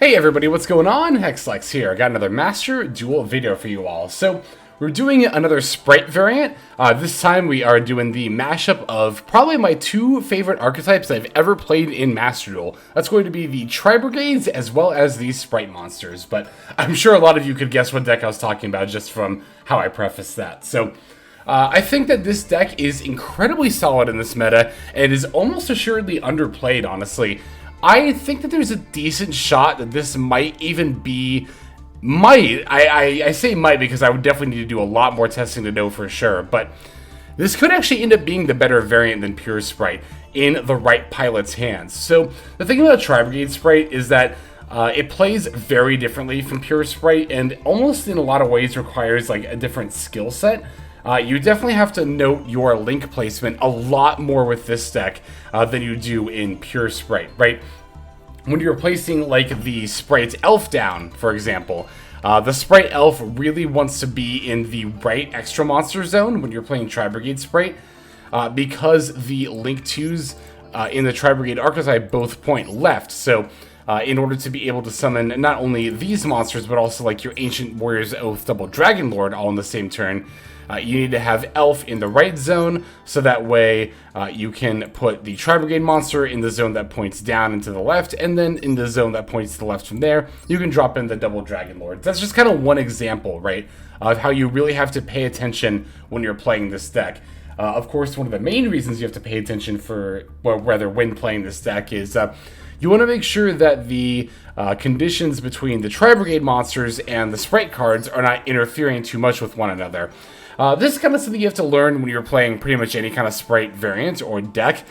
Hey everybody, what's going on? Hexlex here. I got another Master Duel video for you all. So, we're doing another Spright variant. This time we are doing the mashup of probably my two favorite archetypes I've ever played in Master Duel. That's going to be the Tri-Brigades as well as the Spright monsters. But I'm sure a lot of you could guess what deck I was talking about just from how I prefaced that. So, I think that this deck is incredibly solid in this meta and is almost assuredly underplayed, honestly. I think that there's a decent shot that this might even be... I say might because I would definitely need to do a lot more testing to know for sure, but this could actually end up being the better variant than Pure Spright in the right pilot's hands. So the thing about Tri-Brigade Spright is that it plays very differently from Pure Spright and almost in a lot of ways requires like a different skill set. You definitely have to note your link placement a lot more with this deck than you do in Pure Spright, right? When you're placing like the Spright Elf down, for example, the Spright Elf really wants to be in the right extra monster zone when you're playing Tri-Brigade Spright, because the link 2s in the Tri-Brigade archetype both point left. So in order to be able to summon not only these monsters, but also like your Ancient Warrior's Oath Double Dragon Lord all in the same turn, you need to have Elf in the right zone, so that way you can put the Tri-Brigade monster in the zone that points down and to the left, and then in the zone that points to the left from there, you can drop in the Double Dragon Lord. That's just kind of one example, right, of how you really have to pay attention when you're playing this deck. Of course, one of the main reasons you have to pay attention for, well, rather when playing this deck is you want to make sure that the conditions between the Tri-Brigade monsters and the Spright cards are not interfering too much with one another. This is kind of something you have to learn when you're playing pretty much any kind of Spright variant or deck,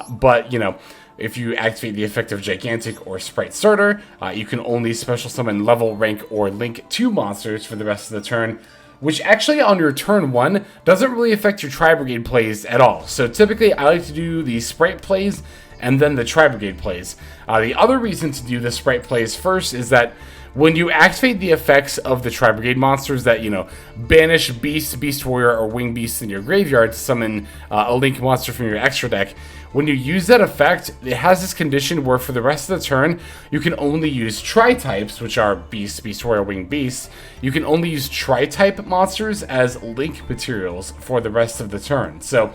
but, you know, if you activate the effect of Gigantic or Spright Starter, you can only special summon level, rank, or link 2 monsters for the rest of the turn, which actually on your turn 1 doesn't really affect your Tri-Brigade plays at all. So typically I like to do the Spright plays and then the Tri-Brigade plays. The other reason to do the Spright plays first is that when you activate the effects of the Tri-Brigade monsters that, you know, banish Beast, Beast Warrior, or Wing Beast in your graveyard to summon a Link monster from your extra deck, when you use that effect, it has this condition where for the rest of the turn, you can only use Tri-types, which are Beast, Beast Warrior, Wing Beast. You can only use Tri-type monsters as Link materials for the rest of the turn. So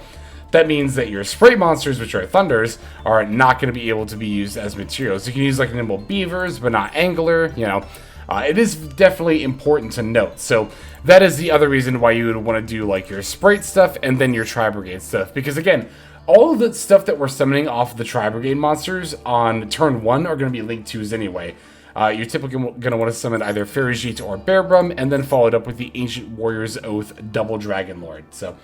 that means that your Spright monsters, which are Thunders, are not going to be able to be used as materials. You can use like Nimble Beavers, but not Angler, you know. It is definitely important to note. So that is the other reason why you would want to do like your Spright stuff and then your Tri-Brigade stuff. Because again, all of the stuff that we're summoning off of the Tri-Brigade monsters on turn 1 are going to be link 2s anyway. You're typically going to want to summon either Ferrijit or Barren, and then follow it up with the Ancient Warrior's Oath Double Dragon Lord. So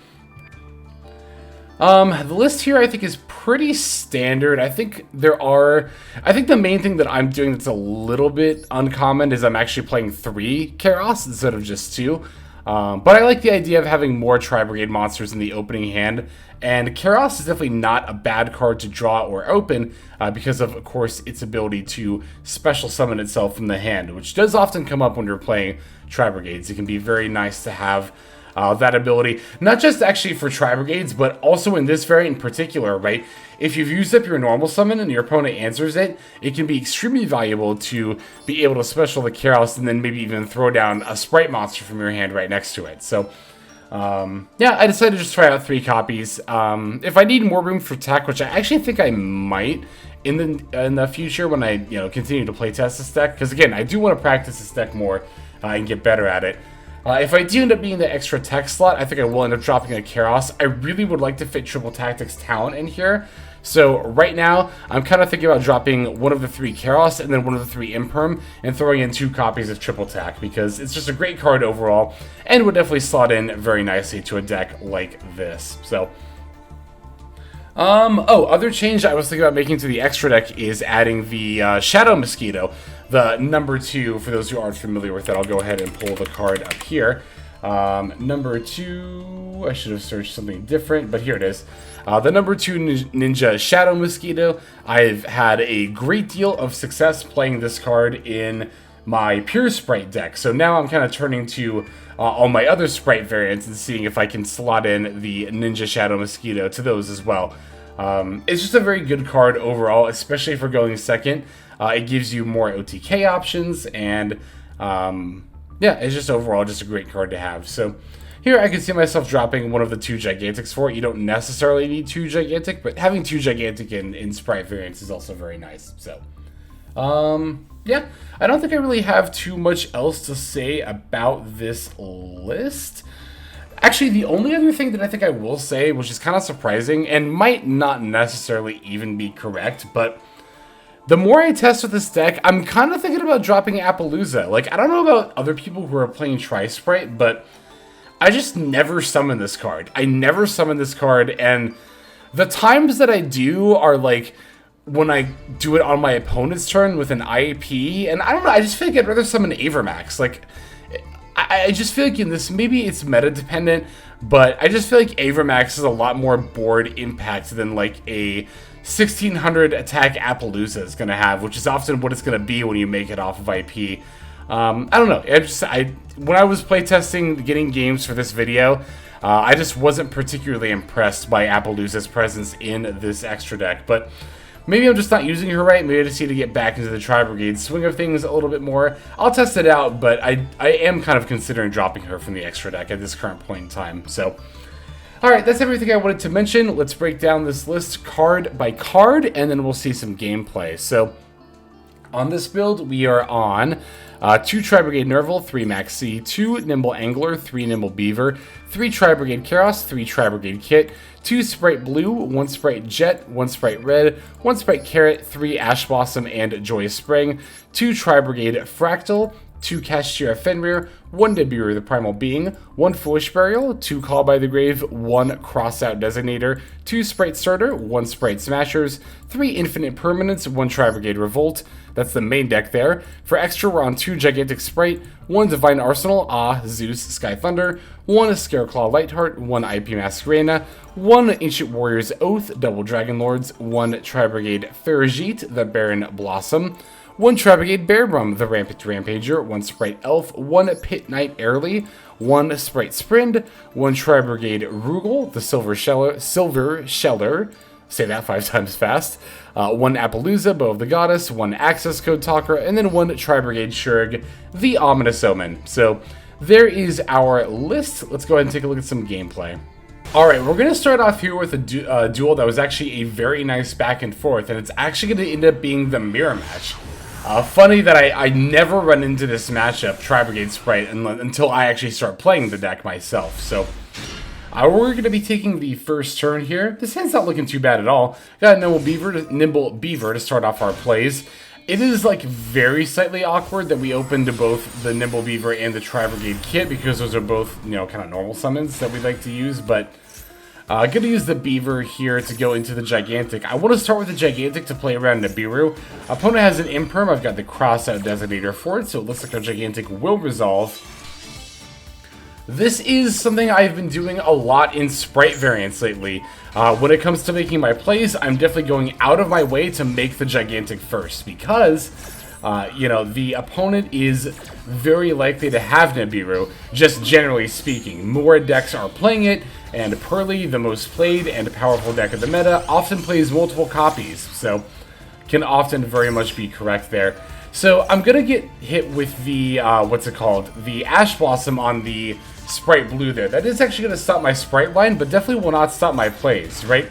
the list here I think is pretty standard. I think the main thing that I'm doing that's a little bit uncommon is I'm actually playing 3 Kerass instead of just 2. But I like the idea of having more Tri-Brigade monsters in the opening hand, and Kerass is definitely not a bad card to draw or open because of course, its ability to special summon itself from the hand, which does often come up when you're playing Tri-Brigades. It can be very nice to have that ability, not just actually for Tri-Brigades, but also in this variant in particular, right? If you've used up your normal summon and your opponent answers it, it can be extremely valuable to be able to special the Kerass and then maybe even throw down a Spright monster from your hand right next to it. So, yeah, I decided to just try out 3 copies. If I need more room for tech, which I actually think I might in the future when I, you know, continue to play test this deck, because again, I do want to practice this deck more and get better at it. If I do end up being the extra tech slot, I think I will end up dropping a Kerass. I really would like to fit Triple Tactics talent in here. So right now, I'm kind of thinking about dropping one of the 3 Kerass and then one of the 3 Imperm and throwing in 2 copies of Triple Tac because it's just a great card overall and would definitely slot in very nicely to a deck like this. So, other change I was thinking about making to the extra deck is adding the Shadow Mosquito. The number 2, for those who aren't familiar with it, I'll go ahead and pull the card up here. Number 2, I should have searched something different, but here it is. The number 2 Ninja Shadow Mosquito. I've had a great deal of success playing this card in my Pure Spright deck, so now I'm kind of turning to all my other Spright variants and seeing if I can slot in the Ninja Shadow Mosquito to those as well. It's just a very good card overall, especially for going second. It gives you more OTK options, and yeah, it's just overall just a great card to have. So here I can see myself dropping one of the 2 Gigantics for it. You don't necessarily need 2 Gigantic, but having 2 Gigantic in Spright variants is also very nice. So yeah, I don't think I really have too much else to say about this list. Actually, the only other thing that I think I will say, which is kind of surprising and might not necessarily even be correct, but the more I test with this deck, I'm kind of thinking about dropping Appaloosa. Like, I don't know about other people who are playing Tri-Sprite, but I just never summon this card. I never summon this card, and the times that I do are like when I do it on my opponent's turn with an IAP, and I don't know, I just feel like I'd rather summon Avermax. Like, I just feel like in this, maybe it's meta dependent, but I just feel like Avermax is a lot more board impact than like a 1600 attack Appaloosa is going to have, which is often what it's going to be when you make it off of IP. I don't know. When I was playtesting, getting games for this video, I just wasn't particularly impressed by Appaloosa's presence in this extra deck, but maybe I'm just not using her right. Maybe I just need to get back into the Tri-Brigade swing of things a little bit more. I'll test it out, but I am kind of considering dropping her from the extra deck at this current point in time. So, alright, that's everything I wanted to mention. Let's break down this list card by card, and then we'll see some gameplay. So, on this build, we are on 2 Tri-Brigade Nervall, 3 Maxx, 2 Nimble Angler, 3 Nimble Beaver, 3 Tri-Brigade Kerass, 3 Tri-Brigade Kitt, 2 Spright Blue, 1 Spright Jet, 1 Spright Red, 1 Spright Carrot, 3 Ash Blossom and Joyous Spring, 2 Tri-Brigade Fraktall, 2 Kashtira Fenrir, 1 Nibiru the Primal Being, 1 Foolish Burial, 2 Call by the Grave, 1 Crossout Designator, 2 Spright Starter, 1 Spright Smashers, 3 Infinite Impermanence, 1 Tri-Brigade Revolt. That's the main deck there. For extra, we're on 2 Gigantic Spright, 1 Divine Arsenal, AA-ZEUS Sky Thunder, 1 Scareclaw Lightheart, 1 IP Masquerena, 1 Ancient Warrior's Oath, Double Dragon Lords, 1 Tri-Brigade Ferrijit, the Barren Blossom, 1 Tri-Brigade Barren, the Rampant Rampager, 1 Spright Elf, 1 Pitkight Earlie, 1 Spright Sprint, 1 Tri-Brigade Rugal, the Silver Sheller, say that 5 times fast, 1 Appaloosa, Bow of the Goddess, 1 Accesscode Talker, and then 1 Tri-Brigade Shurg, the Ominous Omen. So there is our list. Let's go ahead and take a look at some gameplay. Alright, we're going to start off here with a duel that was actually a very nice back and forth, and it's actually going to end up being the mirror match. Funny that I never run into this matchup, Tri-Brigade Spright, until I actually start playing the deck myself. So we're going to be taking the first turn here. This hand's not looking too bad at all. Got Nimble Beaver to start off our plays. It is like very slightly awkward that we opened both the Nimble Beaver and the Tri-Brigade Kitt, because those are both, you know, kind of normal summons that we like to use, but I'm going to use the Beaver here to go into the Gigantic. I want to start with the Gigantic to play around Nibiru. Opponent has an Imperm. I've got the Crossout Designator for it, so it looks like our Gigantic will resolve. This is something I've been doing a lot in Spright variants lately. When it comes to making my plays, I'm definitely going out of my way to make the Gigantic first, because you know, the opponent is very likely to have Nibiru, just generally speaking. More decks are playing it, and Pearly, the most played and powerful deck of the meta, often plays multiple copies, so can often very much be correct there. So I'm going to get hit with the, what's it called, the Ash Blossom on the Spright Blue there. That is actually going to stop my Spright line, but definitely will not stop my plays, right?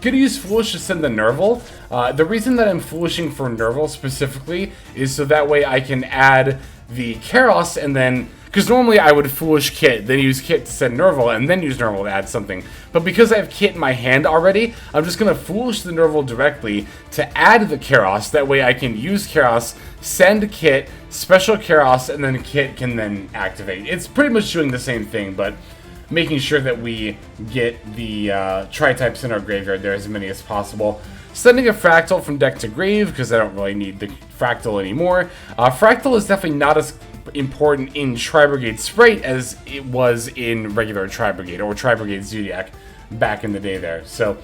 Gonna use Foolish to send the Nervall. The reason that I'm Foolishing for Nervall specifically is so that way I can add the Kerass, and then, because normally I would Foolish Kitt, then use Kitt to send Nervall, and then use Nervall to add something. But because I have Kitt in my hand already, I'm just gonna Foolish the Nervall directly to add the Kerass. That way I can use Kerass, send Kitt, special Kerass, and then Kitt can then activate. It's pretty much doing the same thing, but making sure that we get the tri-types in our graveyard there, as many as possible. Sending a Fraktall from deck to grave, because I don't really need the Fraktall anymore. Fraktall is definitely not as important in Tri-Brigade Spright as it was in regular Tri-Brigade, or Tri-Brigade Zodiac back in the day there. So,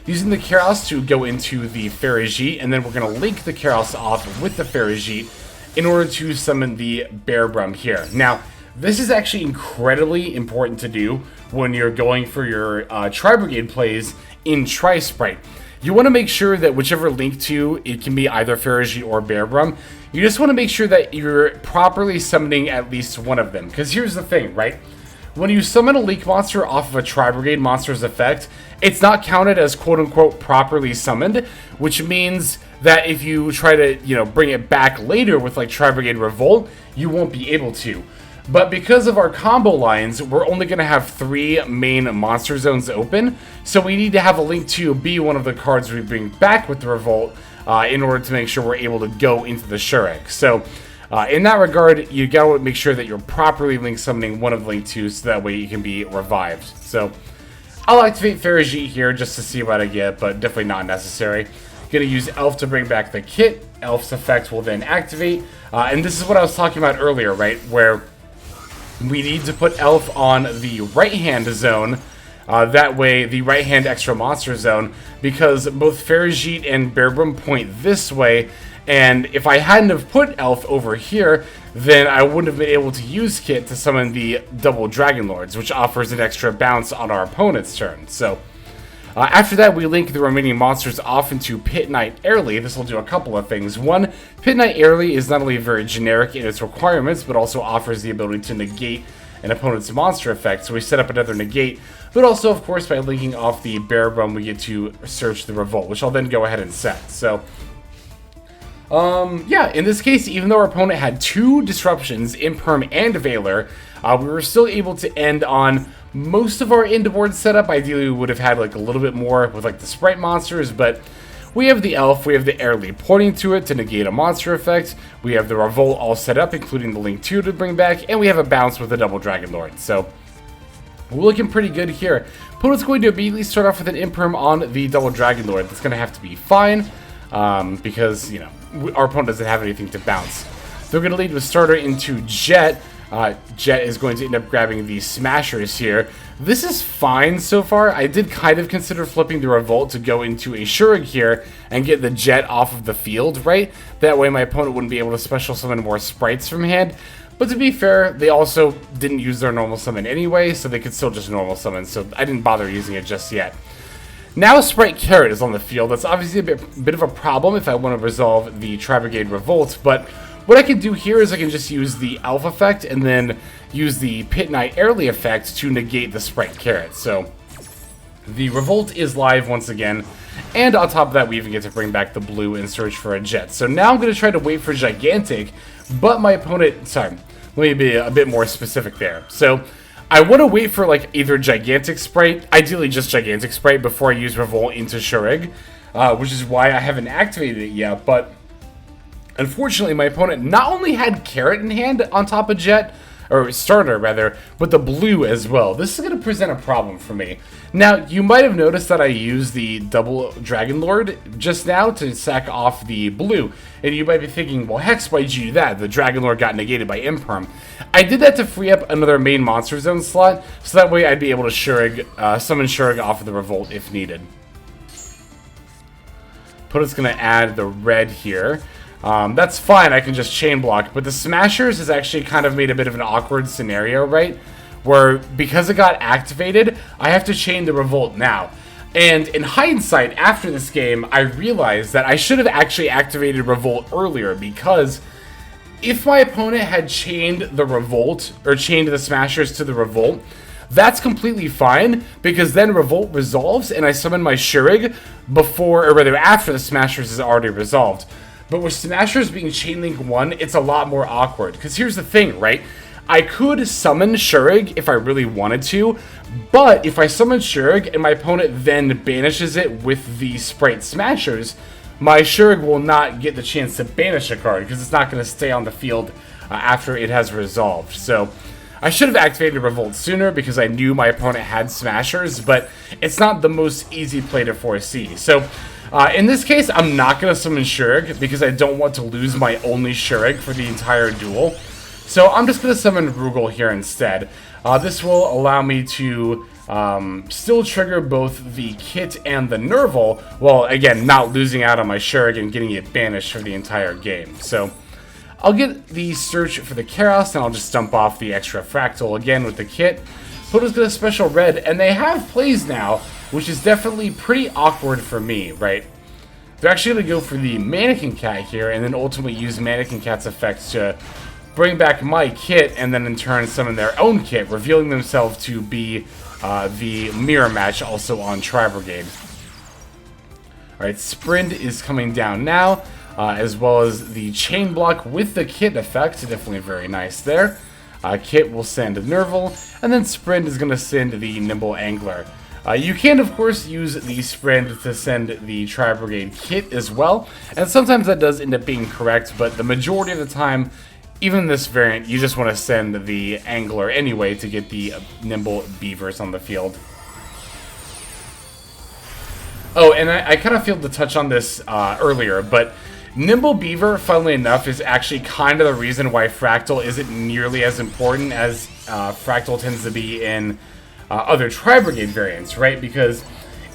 using the Kerass to go into the Ferrijit, and then we're going to link the Kerass off with the Ferrijit in order to summon the Barren here. Now, this is actually incredibly important to do when you're going for your Tri-Brigade plays in Tri-Spright. you want to make sure that whichever link to, it can be either Ferrijit or Barren, you just want to make sure that you're properly summoning at least one of them. Because here's the thing, right? When you summon a link monster off of a Tri-Brigade monster's effect, it's not counted as quote-unquote properly summoned, which means that if you try to, you know, bring it back later with like Tri-Brigade Revolt, you won't be able to. But because of our combo lines, we're only going to have 3 main monster zones open, so we need to have a link to be one of the cards we bring back with the Revolt in order to make sure we're able to go into the Shureg. So in that regard, you gotta make sure that you're properly link summoning one of the link 2 so that way you can be revived. So I'll activate Ferrijit here just to see what I get, but definitely not necessary. Gonna use Elf to bring back the Kitt. Elf's effect will then activate. And this is what I was talking about earlier, right? Where we need to put Elf on the right-hand zone. That way, the right-hand extra monster zone, because both Ferrijit and Barren point this way, and if I hadn't have put Elf over here, then I wouldn't have been able to use Kitt to summon the double Dragon Lords, which offers an extra bounce on our opponent's turn. So after that, we link the remaining monsters off into Pitkight Earlie. This will do a couple of things. One, Pitkight Earlie is not only very generic in its requirements, but also offers the ability to negate an opponent's monster effect. So we set up another negate, but also, of course, by linking off the Barren, we get to search the Revolt, which I'll then go ahead and set. So yeah, in this case, even though our opponent had 2 disruptions, Imperm and Valor, we were still able to end on most of our end-board setup. Ideally, we would have had like a little bit more with like the Spright monsters, but we have the Elf, we have the Earlie pointing to it to negate a monster effect, we have the Revolt all set up, including the Link 2 to bring back, and we have a bounce with the double Dragon Lord. So we're looking pretty good here. Opponent's going to immediately start off with an Imperm on the double Dragon Lord. That's going to have to be fine, because, you know, our opponent doesn't have anything to bounce. They're going to lead with starter into Jet. Jet is going to end up grabbing the Smashers here. This is fine so far. I did kind of consider flipping the Revolt to go into a Shureg here and get the Jet off of the field, right? That way my opponent wouldn't be able to special summon more Sprites from hand. But to be fair, they also didn't use their normal summon anyway, so they could still just normal summon, so I didn't bother using it just yet. Now Spright Carrot is on the field. That's obviously a bit of a problem if I want to resolve the Tri-Brigade Revolt, but what I can do here is I can just use the Elf effect and then use the Pitkight Earlie effect to negate the Spright Carrot. So the Revolt is live once again, and on top of that we even get to bring back the blue and search for a Jet. So now I'm going to try to wait for Gigantic, but my opponent, sorry, let me be a bit more specific there. So I want to wait for like either Gigantic Spright, ideally just Gigantic Spright, before I use Revolt into Shureg, which is why I haven't activated it yet. But unfortunately, my opponent not only had Carrot in hand on top of Jet, or Starter rather, but the blue as well. This is going to present a problem for me. Now, you might have noticed that I used the double Dragon Lord just now to sack off the blue. And you might be thinking, well, Hex, why did you do that? The Dragon Lord got negated by Imperm. I did that to free up another main monster zone slot, so that way I'd be able to summon Shureg off of the Revolt if needed. Opponent's going to add the red here. That's fine, I can just chain block, but the Smashers has actually kind of made a bit of an awkward scenario, right? Where, because it got activated, I have to chain the Revolt now. And in hindsight, after this game, I realized that I should have actually activated Revolt earlier, because if my opponent had chained the Revolt, or chained the Smashers to the Revolt, that's completely fine, because then Revolt resolves, and I summon my Shureg before, or rather after the Smashers is already resolved. But with Smashers being Chainlink 1, it's a lot more awkward. Because here's the thing, right? I could summon Shureg if I really wanted to, but if I summon Shureg and my opponent then banishes it with the Spright Smashers, my Shureg will not get the chance to banish a card, because it's not going to stay on the field after it has resolved. So I should have activated Revolt sooner, because I knew my opponent had Smashers, but it's not the most easy play to foresee. So in this case, I'm not going to summon Shureg, because I don't want to lose my only Shureg for the entire duel. So I'm just going to summon Rugal here instead. This will allow me to still trigger both the Kitt and the Nervall, while, again, not losing out on my Shureg and getting it banished for the entire game. So I'll get the search for the Kerass, and I'll just dump off the extra Fraktall again with the Kitt. Opponent's going to special red, and they have plays now which is definitely pretty awkward for me, right? They're actually going to go for the Mannequin Cat here, and then ultimately use Mannequin Cat's effects to bring back my kit, and then in turn summon their own kit, revealing themselves to be the mirror match also on Tri-Brigade. Alright, Sprint is coming down now, as well as the chain block with the kit effect, definitely very nice there. Kit will send Nervall, and then Sprint is going to send the Nimble Angler. You can, of course, use the Sprint to send the Tri-Brigade Kit as well, and sometimes that does end up being correct, but the majority of the time, even in this variant, you just want to send the Angler anyway to get the Nimble Beavers on the field. Oh, and I kind of failed to touch on this earlier, but Nimble Beaver, funnily enough, is actually kind of the reason why Fraktall isn't nearly as important as Fraktall tends to be in other Tri-Brigade variants, right? Because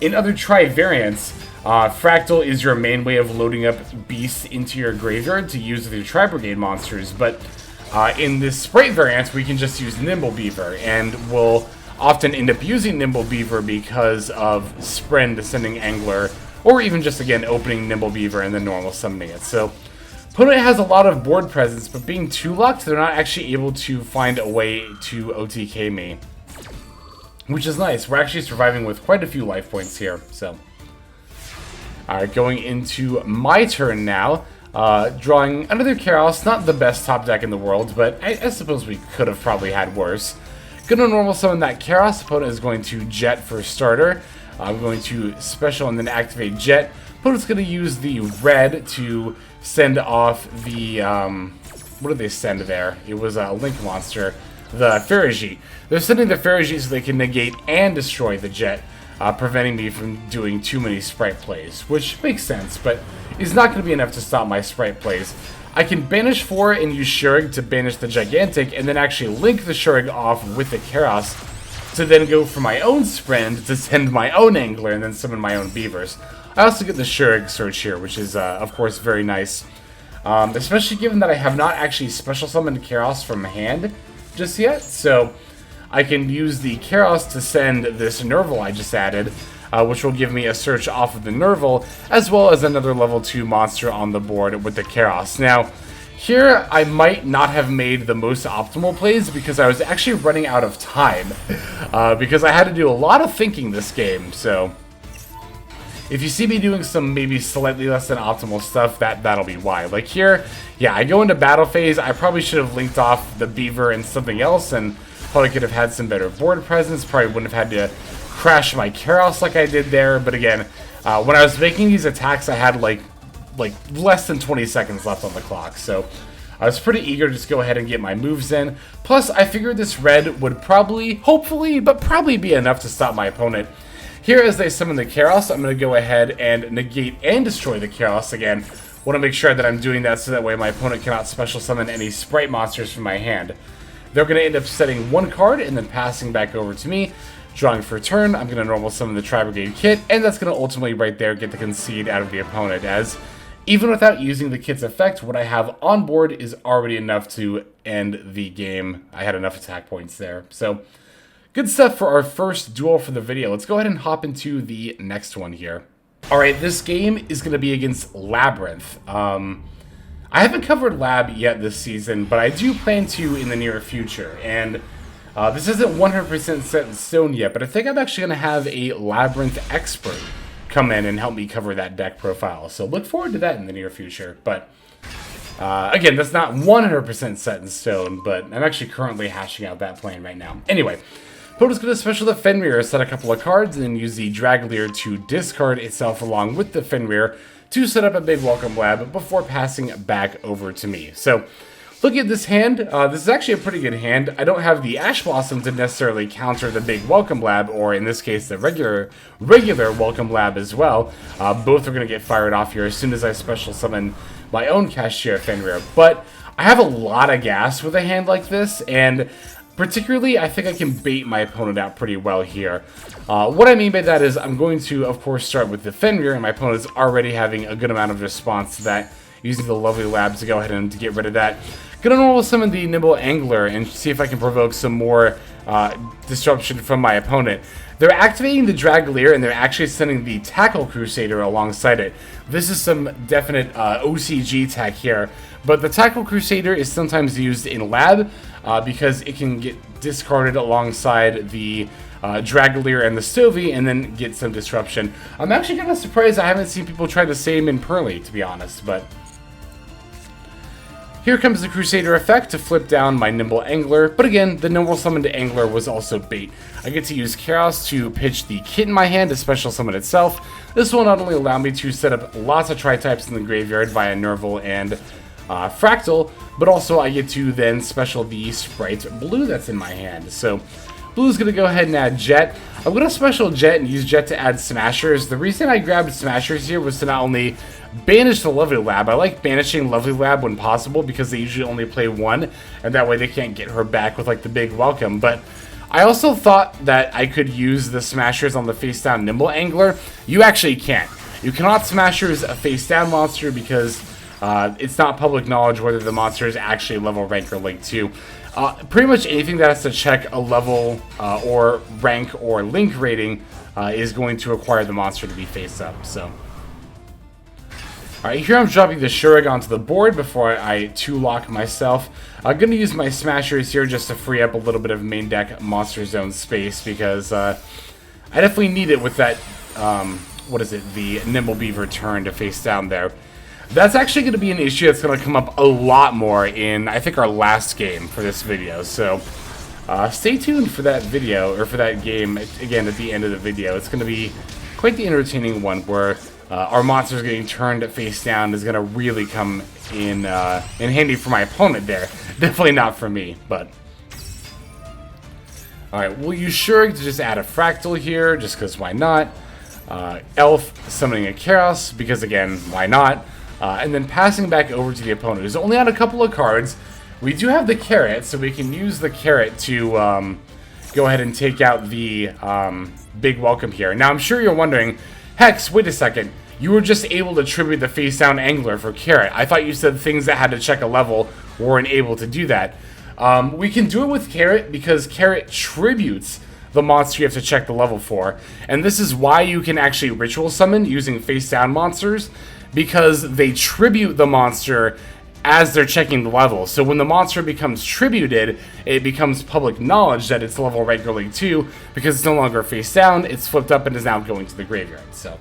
in other Tri variants, Fraktall is your main way of loading up beasts into your graveyard to use with your Tri-Brigade monsters, but in this Spright variant, we can just use Nimble Beaver, and we'll often end up using Nimble Beaver because of Sprint sending Angler, or even just, again, opening Nimble Beaver and then normal summoning it. So, opponent has a lot of board presence, but being 2-locked, they're not actually able to find a way to OTK me, which is nice. We're actually surviving with quite a few life points here, so. Alright, going into my turn now. Drawing another Kerass, not the best top deck in the world, but I suppose we could have probably had worse. Gonna normal summon that Kerass. Opponent is going to Jet for starter. I'm going to special and then activate Jet. Opponent's gonna use the red to send off the, what did they send there? It was a Link monster, the Ferrijit. They're sending the Ferrijit so they can negate and destroy the Jet, preventing me from doing too many Spright plays, which makes sense, but is not going to be enough to stop my Spright plays. I can banish 4 and use Shurig to banish the Gigantic, and then actually link the Shurig off with the Kerass to then go for my own Sprint to send my own Angler and then summon my own Beavers. I also get the Shurig search here, which is, of course, very nice. Especially given that I have not actually special summoned Kerass from hand just yet, so I can use the Kerass to send this Nervall I just added, which will give me a search off of the Nervall, as well as another level 2 monster on the board with the Kerass. Now, here I might not have made the most optimal plays because I was actually running out of time, because I had to do a lot of thinking this game, so if you see me doing some maybe slightly less than optimal stuff, that'll be why. Like here, yeah, I go into battle phase, I probably should have linked off the Beaver and something else, and probably could have had some better board presence, probably wouldn't have had to crash my Kerass like I did there, but again, when I was making these attacks, I had like less than 20 seconds left on the clock, so I was pretty eager to just go ahead and get my moves in. Plus, I figured this red would probably, hopefully, but probably be enough to stop my opponent. Here, as they summon the Kerass, I'm going to go ahead and negate and destroy the Kerass again. Want to make sure that I'm doing that so that way my opponent cannot special summon any Spright monsters from my hand. They're going to end up setting 1 card and then passing back over to me. Drawing for turn, I'm going to normal summon the Tri-Brigade Kitt, and that's going to ultimately right there get the concede out of the opponent, as even without using the Kitt's effect, what I have on board is already enough to end the game. I had enough attack points there. So, good stuff for our first duel for the video. Let's go ahead and hop into the next one here. Alright, this game is going to be against Labyrinth. I haven't covered Lab yet this season, but I do plan to in the near future, and this isn't 100% set in stone yet, but I think I'm actually going to have a Labyrinth expert come in and help me cover that deck profile, so look forward to that in the near future. But again, that's not 100% set in stone, but I'm actually currently hashing out that plan right now. Anyway, opponent's going to special the Fenrir, set a couple of cards, and then use the Dragleer to discard itself along with the Fenrir to set up a big Welcome Lab before passing back over to me. So, looking at this hand, this is actually a pretty good hand. I don't have the Ash Blossom to necessarily counter the big Welcome Lab, or in this case, the regular Welcome Lab as well. Both are going to get fired off here as soon as I special summon my own Kashtira Fenrir. But I have a lot of gas with a hand like this, and particularly, I think I can bait my opponent out pretty well here. What I mean by that is I'm going to, of course, start with the Fenrir, and my opponent is already having a good amount of response to that, using the lovely labs to go ahead and to get rid of that. Gonna normal summon the Nimble Angler and see if I can provoke some more disruption from my opponent. They're activating the Dragolier, and they're actually sending the Tackle Crusader alongside it. This is some definite OCG tech here, but the Tackle Crusader is sometimes used in lab because it can get discarded alongside the Dragolier and the Stovey and then get some disruption. I'm actually kind of surprised I haven't seen people try the same in Pearly, to be honest, but here comes the Crusader effect to flip down my Nimble Angler, but again, the Nimble summoned Angler was also bait. I get to use Kerass to pitch the Kitt in my hand to special summon itself. This will not only allow me to set up lots of Tri-types in the graveyard via Nervall and Fraktall, but also I get to then special the Spright Blue that's in my hand. So Blue's going to go ahead and add Jet. I'm going to special Jet and use Jet to add Smashers. The reason I grabbed Smashers here was to not only banish the Lovely Lab. I like banishing Lovely Lab when possible because they usually only play one, and that way they can't get her back with like the big welcome. But I also thought that I could use the Smashers on the face down Nimble Angler. You actually can't. You cannot Smashers a face down monster because it's not public knowledge whether the monster is actually level, rank, or link 2. Pretty much anything that has to check a level or rank or link rating is going to require the monster to be face up. So, alright, here I'm dropping the Shurag onto the board before I 2-lock myself. I'm going to use my Smashers here just to free up a little bit of main deck Monster Zone space because I definitely need it with that, what is it, the Nimble Beaver turn to face down there. That's actually going to be an issue that's going to come up a lot more in, I think, our last game for this video. So, stay tuned for that video, or for that game, again, at the end of the video. It's going to be quite the entertaining one where our monsters getting turned face down is going to really come in handy for my opponent there. Definitely not for me, but... Alright, we'll use Shurag to just add a Fraktall here, just because why not? Elf summoning a Kerass, because again, why not? And then passing back over to the opponent, who's only on a couple of cards. We do have the Carrot, so we can use the Carrot to go ahead and take out the big welcome here. Now, I'm sure you're wondering, Hex, wait a second. You were just able to tribute the face down Angler for Carrot. I thought you said things that had to check a level weren't able to do that. We can do it with Carrot because Carrot tributes the monster you have to check the level for. And this is why you can actually ritual summon using face down monsters, because they tribute the monster as they're checking the level. So when the monster becomes tributed, it becomes public knowledge that it's level rank or link 2 because it's no longer face down, it's flipped up and is now going to the graveyard. So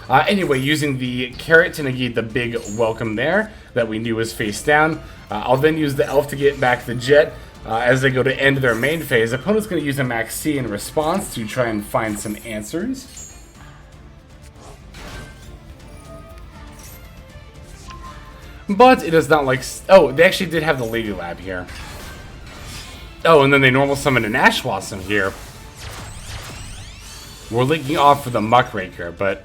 anyway, using the Carrot to negate the big welcome there that we knew was face down. I'll then use the Elf to get back the Jet as they go to end their main phase. Opponent's going to use a Maxx in response to try and find some answers. But it is not like... Oh, they actually did have the Lady Lab here. Oh, and then they normal summon an Ash Blossom here. We're linking off for the Muckraker, but...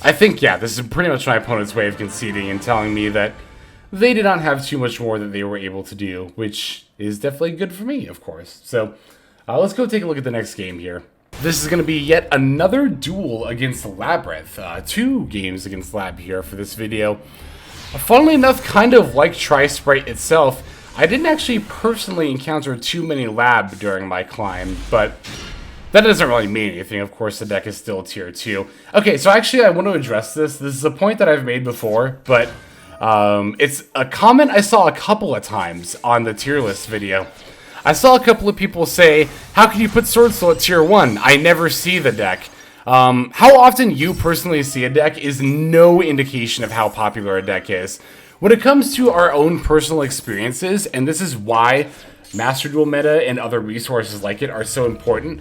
I think, yeah, this is pretty much my opponent's way of conceding and telling me that they did not have too much more that they were able to do, which is definitely good for me, of course. So, let's go take a look at the next game here. This is going to be yet another duel against Labyrinth. 2 games against Lab here for this video. Funnily enough, kind of like Tri-Sprite itself, I didn't actually personally encounter too many Lab during my climb, but that doesn't really mean anything. Of course, the deck is still tier 2. Okay, so actually I want to address this. This is a point that I've made before, but it's a comment I saw a couple of times on the tier list video. I saw a couple of people say, how can you put Sword Soul at tier 1? I never see the deck. How often you personally see a deck is no indication of how popular a deck is. When it comes to our own personal experiences, and this is why Master Duel meta and other resources like it are so important,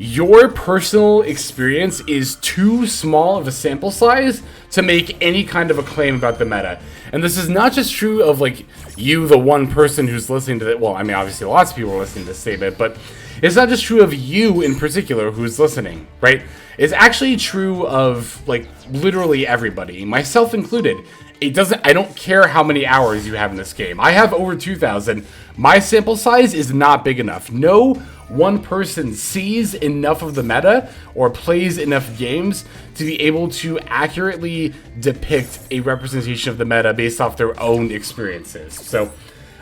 your personal experience is too small of a sample size to make any kind of a claim about the meta. And this is not just true of, like, you, the one person who's listening to it. Well, I mean, obviously lots of people are listening to this statement, but it's not just true of you in particular who's listening, right? It's actually true of, like, literally everybody, myself included. I don't care how many hours you have in this game. I have over 2,000. My sample size is not big enough. No one person sees enough of the meta or plays enough games to be able to accurately depict a representation of the meta based off their own experiences. So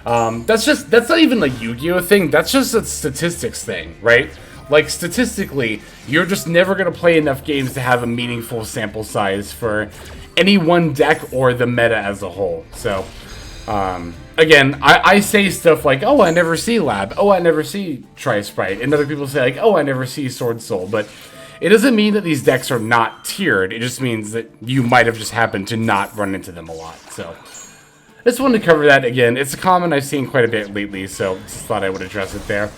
That's not even a Yu-Gi-Oh thing, that's just a statistics thing, right? Like, statistically, you're just never going to play enough games to have a meaningful sample size for any one deck or the meta as a whole. So, again, I say stuff like, oh, I never see Lab, oh, I never see Tri-Sprite, and other people say, like, oh, I never see Sword Soul, but it doesn't mean that these decks are not tiered, it just means that you might have just happened to not run into them a lot, so... I just wanted to cover that again. It's a comment I've seen quite a bit lately, so just thought I would address it there.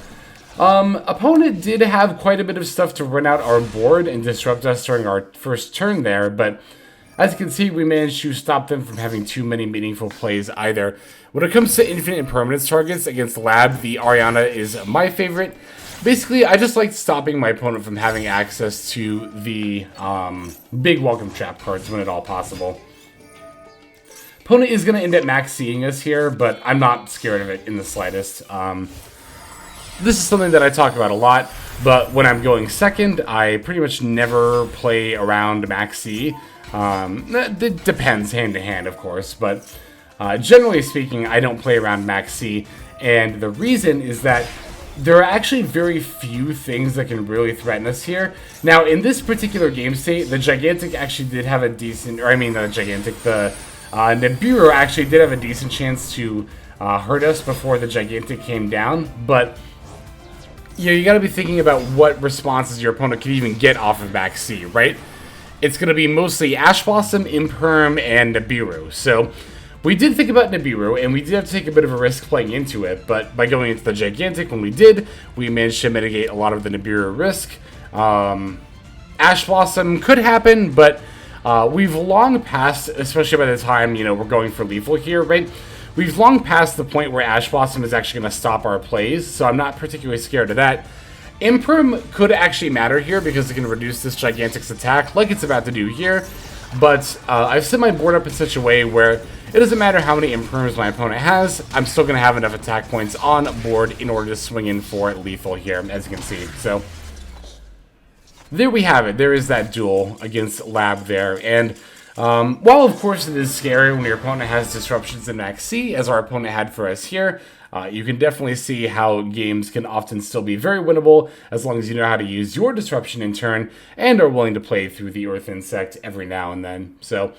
Opponent did have quite a bit of stuff to run out our board and disrupt us during our first turn there, but as you can see, we managed to stop them from having too many meaningful plays either. When it comes to infinite impermanence targets against Lab, the Ariana is my favorite. Basically, I just like stopping my opponent from having access to the big welcome trap cards when at all possible. Opponent is going to end up Maxxing us here, but I'm not scared of it in the slightest. This is something that I talk about a lot, but when I'm going second, I pretty much never play around Maxx. It depends hand to hand, of course, but generally speaking, I don't play around Maxx, and the reason is that there are actually very few things that can really threaten us here. Now, in this particular game state, the Gigantic actually did have a decent, or I mean the Gigantic, the Nibiru actually did have a decent chance to hurt us before the Gigantic came down, but you gotta be thinking about what responses your opponent can even get off of Maxx, right? It's gonna be mostly Ash Blossom, Imperm, and Nibiru. So we did think about Nibiru, and we did have to take a bit of a risk playing into it, but by going into the Gigantic when we did, we managed to mitigate a lot of the Nibiru risk. Ash Blossom could happen, but we've long passed, especially by the time, we're going for lethal here, right? We've long passed the point where Ash Blossom is actually going to stop our plays, so I'm not particularly scared of that. Imperm could actually matter here because it can reduce this Gigantic's attack, like it's about to do here, but I've set my board up in such a way where it doesn't matter how many Imperms my opponent has, I'm still going to have enough attack points on board in order to swing in for lethal here, as you can see, so... There we have it. There is that duel against Lab there. And while, of course, it is scary when your opponent has disruptions in Maxx, as our opponent had for us here, you can definitely see how games can often still be very winnable as long as you know how to use your disruption in turn and are willing to play through the Earth Insect every now and then. So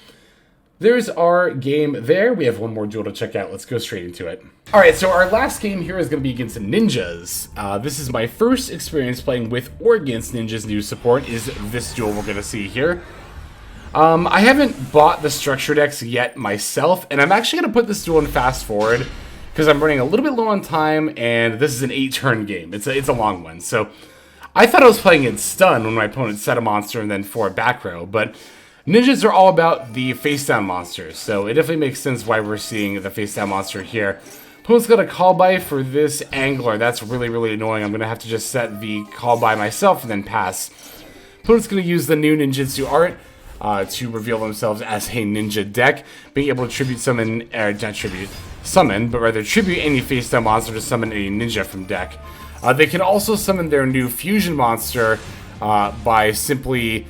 there's our game there. We have one more duel to check out. Let's go straight into it. Alright, so our last game here is going to be against Ninjas. This is my first experience playing with or against Ninjas' new support, is this duel we're going to see here. I haven't bought the structure decks yet myself, and I'm actually going to put this duel in fast forward, because I'm running a little bit low on time, and this is an 8-turn game. It's a long one, so I thought I was playing in stun when my opponent set a monster and then 4 back row, but Ninjas are all about the face-down monsters, so it definitely makes sense why we're seeing the face-down monster here. Opponent's got a call by for this Angler. That's really, really annoying. I'm going to have to just set the call by myself and then pass. Opponent's going to use the new ninjutsu art to reveal themselves as a ninja deck, being able to tribute summon, not tribute, summon, but rather tribute any face-down monster to summon a ninja from deck. They can also summon their new fusion monster by simply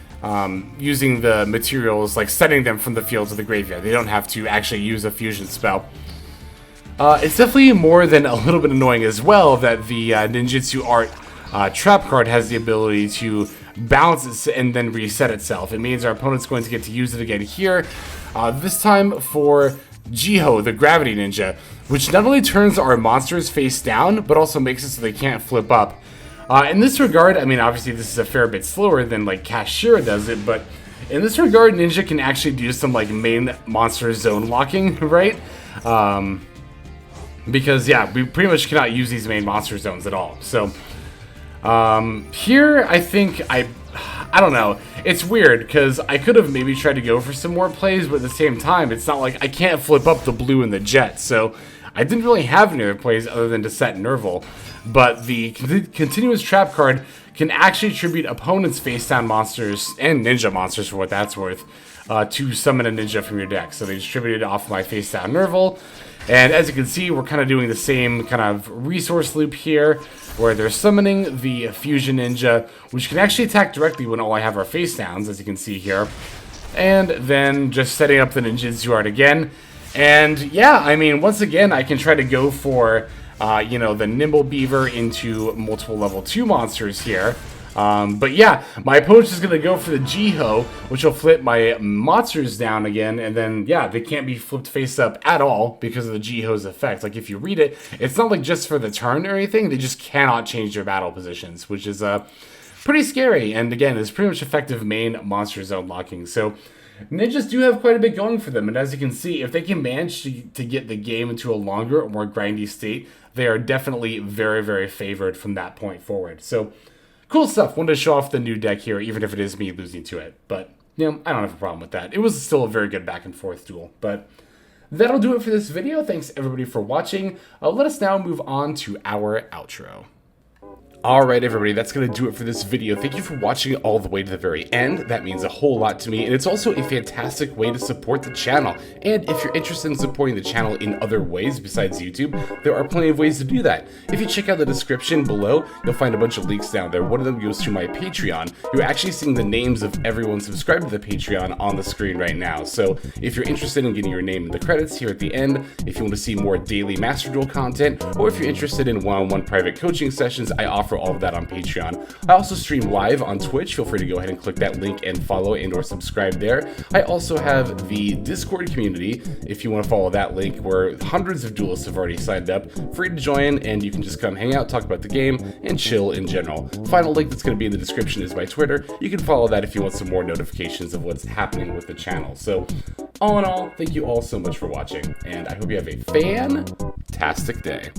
using the materials, like setting them from the field to the graveyard. They don't have to actually use a fusion spell. It's definitely more than a little bit annoying as well that the ninjutsu art trap card has the ability to bounce it and then reset itself. It means our opponent's going to get to use it again here, this time for Jiho, the Gravity Ninja, which not only turns our monsters face down, but also makes it so they can't flip up. In this regard, I mean, obviously this is a fair bit slower than, like, Kashtira does it, but in this regard, Ninja can actually do some, like, main monster zone locking, right? Because, yeah, we pretty much cannot use these main monster zones at all. So, here, I think I don't know. It's weird, because I could have maybe tried to go for some more plays, but at the same time, it's not like I can't flip up the blue and the jet, so I didn't really have any other plays other than to set Nervall. But the continuous trap card can actually tribute opponents' face-down monsters, and ninja monsters for what that's worth, to summon a ninja from your deck. So they distributed off my face-down Nervall. And as you can see, we're kind of doing the same kind of resource loop here, where they're summoning the Fusion Ninja, which can actually attack directly when all I have are face downs, as you can see here. And then just setting up the ninjutsu art again. And yeah, I mean, once again, I can try to go for, you know, the Nimble Beaver into multiple level 2 monsters here. But yeah, my opponent's just going to go for the Jiho, which will flip my monsters down again, and then, yeah, they can't be flipped face up at all because of the Jiho's effect. Like, if you read it, it's not like just for the turn or anything, they just cannot change their battle positions, which is pretty scary, and again, it's pretty much effective main monster zone locking. So ninjas do have quite a bit going for them, and as you can see, if they can manage to get the game into a longer or more grindy state, they are definitely very, very favored from that point forward. So cool stuff. Wanted to show off the new deck here, even if it is me losing to it. But, you know, I don't have a problem with that. It was still a very good back and forth duel. But that'll do it for this video. Thanks, everybody, for watching. Let us now move on to our outro. Alright everybody, that's going to do it for this video. Thank you for watching all the way to the very end. That means a whole lot to me, and it's also a fantastic way to support the channel. And if you're interested in supporting the channel in other ways besides YouTube, there are plenty of ways to do that. If you check out the description below, you'll find a bunch of links down there. One of them goes to my Patreon. You're actually seeing the names of everyone subscribed to the Patreon on the screen right now. So if you're interested in getting your name in the credits here at the end, if you want to see more daily Master Duel content, or if you're interested in one-on-one private coaching sessions, I offer all of that on Patreon. I also stream live on Twitch. Feel free to go ahead and click that link and follow and or subscribe there. I also have the Discord community, if you want to follow that link, where hundreds of duelists have already signed up. Free to join, and you can just come hang out, talk about the game, and chill in general. Final link that's going to be in the description is my Twitter. You can follow that if you want some more notifications of what's happening with the channel. So all in all, thank you all so much for watching, and I hope you have a fantastic day.